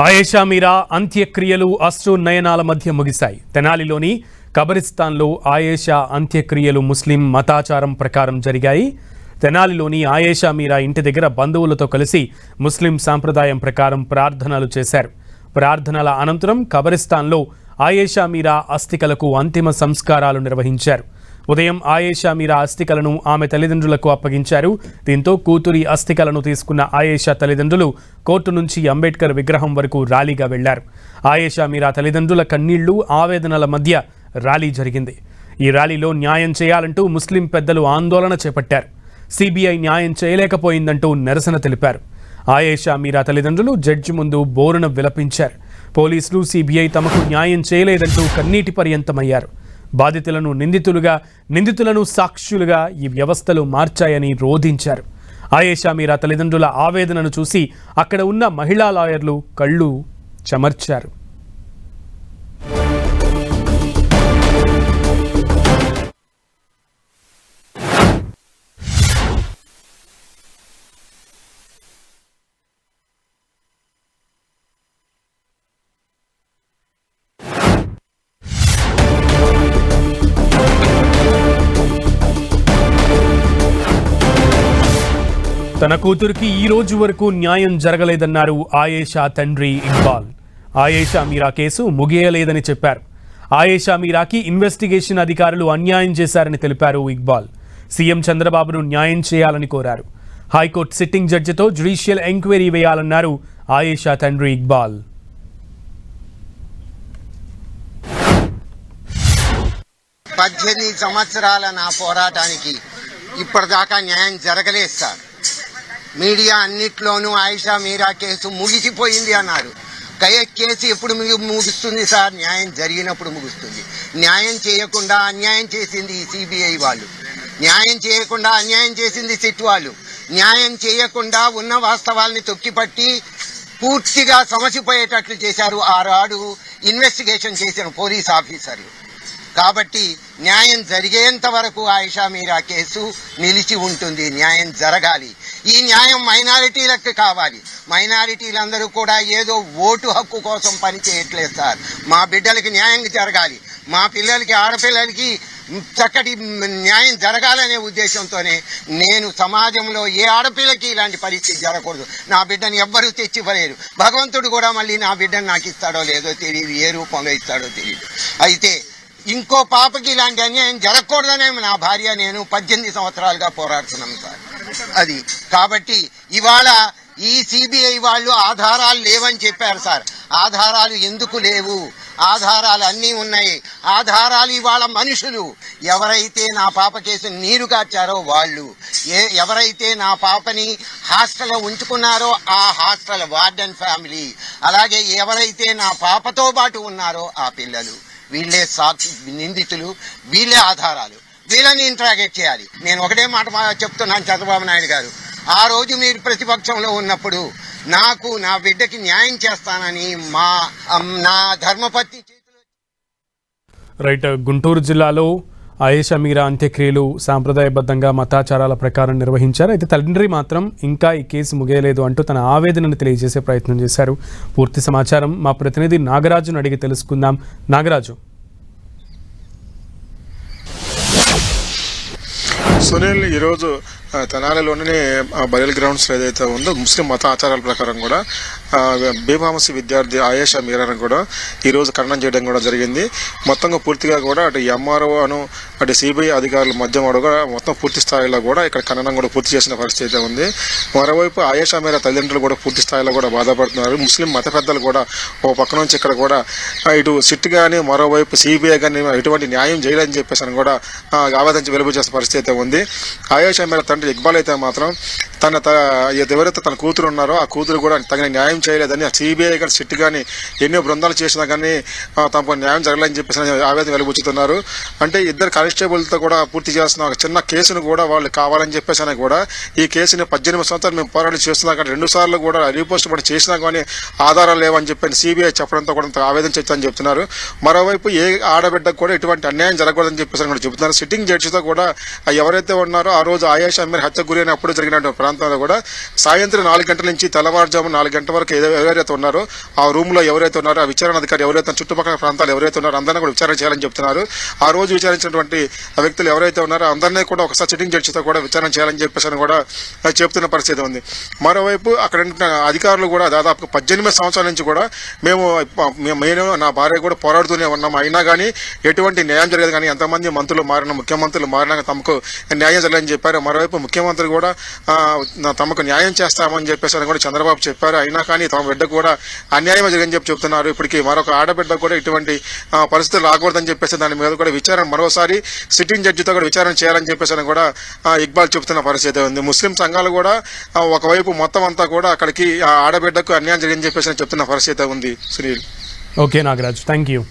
ఆయేషా మీరా అంత్యక్రియలు అశ్రు నయనాల మధ్య ముగిశాయి. తెనాలిలోని కబరిస్తాన్లో ఆయేషా అంత్యక్రియలు ముస్లిం మతాచారం ప్రకారం జరిగాయి. తెనాలిలోని ఆయేషా మీరా ఇంటి దగ్గర బంధువులతో కలిసి ముస్లిం సాంప్రదాయం ప్రకారం ప్రార్థనలు చేశారు. ప్రార్థనల అనంతరం కబరిస్తాన్లో ఆయేషా మీరా అస్థికలకు అంతిమ సంస్కారాలు నిర్వహించారు. ఉదయం ఆయేషా మీరా అస్థికలను ఆమె తల్లిదండ్రులకు అప్పగించారు. దీంతో కూతురి అస్థికలను తీసుకున్న ఆయేషా తల్లిదండ్రులు కోర్టు నుంచి అంబేద్కర్ విగ్రహం వరకు ర్యాలీగా వెళ్లారు. ఆయేషా మీరా తల్లిదండ్రుల కన్నీళ్లు, ఆవేదనల మధ్య ర్యాలీ జరిగింది. ఈ ర్యాలీలో న్యాయం చేయాలంటూ ముస్లిం పెద్దలు ఆందోళన చేపట్టారు. సిబిఐ న్యాయం చేయలేకపోయిందంటూ నిరసన తెలిపారు. ఆయేషా మీరా తల్లిదండ్రులు జడ్జి ముందు బోరున విలపించారు. పోలీసులు, సిబిఐ తమకు న్యాయం చేయలేదంటూ కన్నీటి పర్యంతమయ్యారు. బాధితులను నిందితులను సాక్షులుగా ఈ వ్యవస్థలు మార్చాయని రోధించారు. ఆయేషా మీరా తల్లిదండ్రుల ఆవేదనను చూసి అక్కడ ఉన్న మహిళా లాయర్లు కళ్ళు చెమర్చారు. తన కూతురికి ఈ రోజు వరకు న్యాయం జరగలేదన్నారు ఆయేషా తండ్రి ఇక్బాల్. ఆయేషా మీరా కేసు ముగియలేదని చెప్పారు. ఆయేషా మీరాకి ఇన్వెస్టిగేషన్ అధికారులు అన్యాయం చేశారని తెలిపారు ఇక్బాల్. సీఎం చంద్రబాబును న్యాయం చేయాలని కోరారు. హైకోర్టు సిట్టింగ్ జడ్జితో జ్యుడిషియల్ ఎంక్వైరీ వేయాలన్నారు ఆయేషా తండ్రి ఇక్బాల్. 18 సంవత్సరాల నా పోరాటానికి ఇప్పటిదాకా న్యాయం జరగలేదు సార్. మీడియా అన్నిట్లోనూ ఆయేషా మీరా కేసు ముగిసిపోయింది అన్నారు. కేసు ఎప్పుడు ముగుస్తుంది సార్? న్యాయం జరిగినప్పుడు ముగుస్తుంది. న్యాయం చేయకుండా అన్యాయం చేసింది సిబిఐ వాళ్ళు, న్యాయం చేయకుండా అన్యాయం చేసింది సిట్ వాళ్ళు, న్యాయం చేయకుండా ఉన్న వాస్తవాల్ని తొక్కిపట్టి పూర్తిగా సమసిపోయేటట్లు చేశారు ఆనాడు ఇన్వెస్టిగేషన్ చేసిన పోలీస్ ఆఫీసర్లు. కాబట్టి న్యాయం జరిగేంత వరకు ఆయేషా మీరా కేసు నిలిచి ఉంటుంది. న్యాయం జరగాలి. ఈ న్యాయం మైనారిటీలకు కావాలి. మైనారిటీలందరూ కూడా ఏదో ఓటు హక్కు కోసం పని చేయట్లేదు సార్. మా బిడ్డలకి న్యాయం జరగాలి, మా పిల్లలకి, ఆడపిల్లలకి చక్కటి న్యాయం జరగాలనే ఉద్దేశంతోనే నేను సమాజంలో ఏ ఆడపిల్లకి ఇలాంటి పరిస్థితి జరగకూడదు. నా బిడ్డని ఎవ్వరూ తెచ్చివ్వలేరు. భగవంతుడు కూడా మళ్ళీ నా బిడ్డను నాకు ఇస్తాడో లేదో తెలియదు, ఏ రూపంలో ఇస్తాడో తెలియదు. అయితే ఇంకో పాపకి ఇలాంటి అన్యాయం జరగకూడదనే నా భార్య నేను 18 సంవత్సరాలుగా పోరాడుతున్నాం సార్. అది కాబట్టి ఇవాళ ఈ సిబిఐ వాళ్ళు ఆధారాలు లేవని చెప్పారు సార్. ఆధారాలు ఎందుకు లేవు? ఆధారాలు అన్నీ ఉన్నాయి. ఆధారాలు ఇవాళ మనుషులు ఎవరైతే నా పాప కేసు నీరు కార్చారో వాళ్ళు, ఎవరైతే నా పాపని హాస్టల్లో ఉంచుకున్నారో ఆ హాస్టల్ వార్డెన్ ఫ్యామిలీ, అలాగే ఎవరైతే నా పాపతో పాటు ఉన్నారో ఆ పిల్లలు, వీళ్ళే సాక్షి నిందితులు, వీళ్ళే ఆధారాలు. వీళ్ళని ఇంట్రాగేట్ చేయాలి. నేను ఒకటే మాట చెప్తున్నాను చంద్రబాబు నాయుడు గారు, ఆ రోజు మీరు ప్రతిపక్షంలో ఉన్నప్పుడు నాకు నా బిడ్డకి న్యాయం చేస్తానని నా ధర్మపత్ని చేతిలో. రైట్. గుంటూరు జిల్లాలో ఆయేషా మీరా అంత్యక్రియలు సాంప్రదాయబద్ధంగా మతాచారాల ప్రకారం నిర్వహించారు. అయితే తండ్రి మాత్రం ఇంకా ఈ కేసు ముగియలేదు అంటూ తన ఆవేదనను తెలియజేసే ప్రయత్నం చేశారు. పూర్తి సమాచారం మా ప్రతినిధి నాగరాజును అడిగి తెలుసుకుందాం. నాగరాజు. సునీల్, ఈరోజు తెనాలిలోనే బయల్ గ్రౌండ్స్ ఏదైతే ఉందో ముస్లిం మత ఆచారాల ప్రకారం కూడా బీఫార్మసీ విద్యార్థి ఆయేషా మీరాను కూడా ఈరోజు ఖననం చేయడం కూడా జరిగింది. మొత్తంగా పూర్తిగా కూడా అటు ఎంఆర్ఓ అటు సిబిఐ అధికారుల మధ్య కూడా మొత్తం పూర్తి స్థాయిలో కూడా ఇక్కడ ఖననం కూడా పూర్తి చేసిన పరిస్థితి అయితే ఉంది. మరోవైపు ఆయేషా మీరా తల్లిదండ్రులు కూడా పూర్తి స్థాయిలో కూడా బాధపడుతున్నారు. ముస్లిం మత పెద్దలు కూడా ఓ పక్క నుంచి ఇక్కడ కూడా ఇటు సిట్ కానీ మరోవైపు సిబిఐ కానీ ఎటువంటి న్యాయం చేయలేదని చెప్పేసి అని కూడా ఆవేదన వెలుగు చేసే పరిస్థితి అయితే ఉంది. ఆయేషా మీరా తండ్రి ఇక్బాల్ అయితే మాత్రం ఎవరైతే తన కూతురు ఉన్నారో ఆ కూతురు కూడా తగిన న్యాయం చేయలేదని సిబిఐ కానీ సిట్ కానీ ఎన్నో బృందాలు చేసినా కానీ తమకు న్యాయం జరగలేదని చెప్పేసి ఆవేదన వెలుగుచ్చుతున్నారు. అంటే ఇద్దరు కానిస్టేబుల్తో కూడా పూర్తి చేస్తున్న ఒక చిన్న కేసును కూడా వాళ్ళు కావాలని చెప్పేసి అని కూడా ఈ కేసుని 18 సంవత్సరాలు మేము పోరాటం చేస్తున్నా కానీ 2 సార్లు కూడా రీపోస్ట్ పడి చేసినా కానీ ఆధారాలు లేవని చెప్పి సిబిఐ చెప్పడంతో కూడా ఆవేదన చెప్తారని చెప్తున్నారు. మరోవైపు ఏ ఆడబిడ్డకు కూడా ఎటువంటి అన్యాయం జరగకూడదని చెప్పేసి కూడా చెబుతున్నారు. సిట్టింగ్ జడ్జితో కూడా ఎవరైతే ఉన్నారో ఆ రోజు ఆయేషా మీరా హత్యకు గురైనప్పుడు జరిగిన ప్రాంతంలో కూడా సాయంత్రం 4 గంటల నుంచి తెల్లవారుజాము 4 గంటల వరకు ఆడబిడ్డకు ఎవరైతే ఉన్నారో ఆ రూమ్ లో ఎవరైతే ఉన్నారో ఆ విచారణ అధికారి ఎవరైతే చుట్టుపక్కల ప్రాంతాలు ఎవరైతే ఉన్నారో అందరినీ కూడా విచారణ చేయాలని చెప్తున్నారు. ఆ రోజు విచారించినటువంటి ఆ వ్యక్తులు ఎవరైతే ఉన్నారో అందరినీ కూడా ఒకసారి సిట్టింగ్ జడ్జితో కూడా విచారణ చేయాలని చెప్పేసి కూడా చెప్తున్న పరిస్థితి ఉంది. మరోవైపు అక్కడ అధికారులు కూడా దాదాపు 18 సంవత్సరాల నుంచి కూడా నేను నా భార్య కూడా పోరాడుతూనే ఉన్నాము, అయినా కానీ ఎటువంటి న్యాయం జరగదు. కానీ ఎంతమంది మంత్రులు మారిన ముఖ్యమంత్రులు మారినా తమకు న్యాయం జరగదని చెప్పారు. మరోవైపు ముఖ్యమంత్రి కూడా తమకు న్యాయం చేస్తామని చెప్పేసి కూడా చంద్రబాబు చెప్పారు, అయినా కానీ తమ బిడ్డకు కూడా అన్యాయం జరిగని చెప్తున్నారు. ఇప్పటికీ మరొక ఆడబిడ్డ కూడా ఇటువంటి పరిస్థితులు రాకూడదని చెప్పేసి దాని మీద కూడా విచారణ మరోసారి సిట్టింగ్ జడ్జితో కూడా విచారణ చేయాలని చెప్పేసి కూడా ఇక్బాల్ చెబుతున్న పరిస్థితి ఉంది. ముస్లిం సంఘాలు కూడా ఒకవైపు మొత్తం అంతా కూడా అక్కడికి ఆడబిడ్డకు అన్యాయం జరిగని చెప్పేసి చెప్తున్న పరిస్థితి ఉంది. Sunil. Okay Nagaraj, thank you.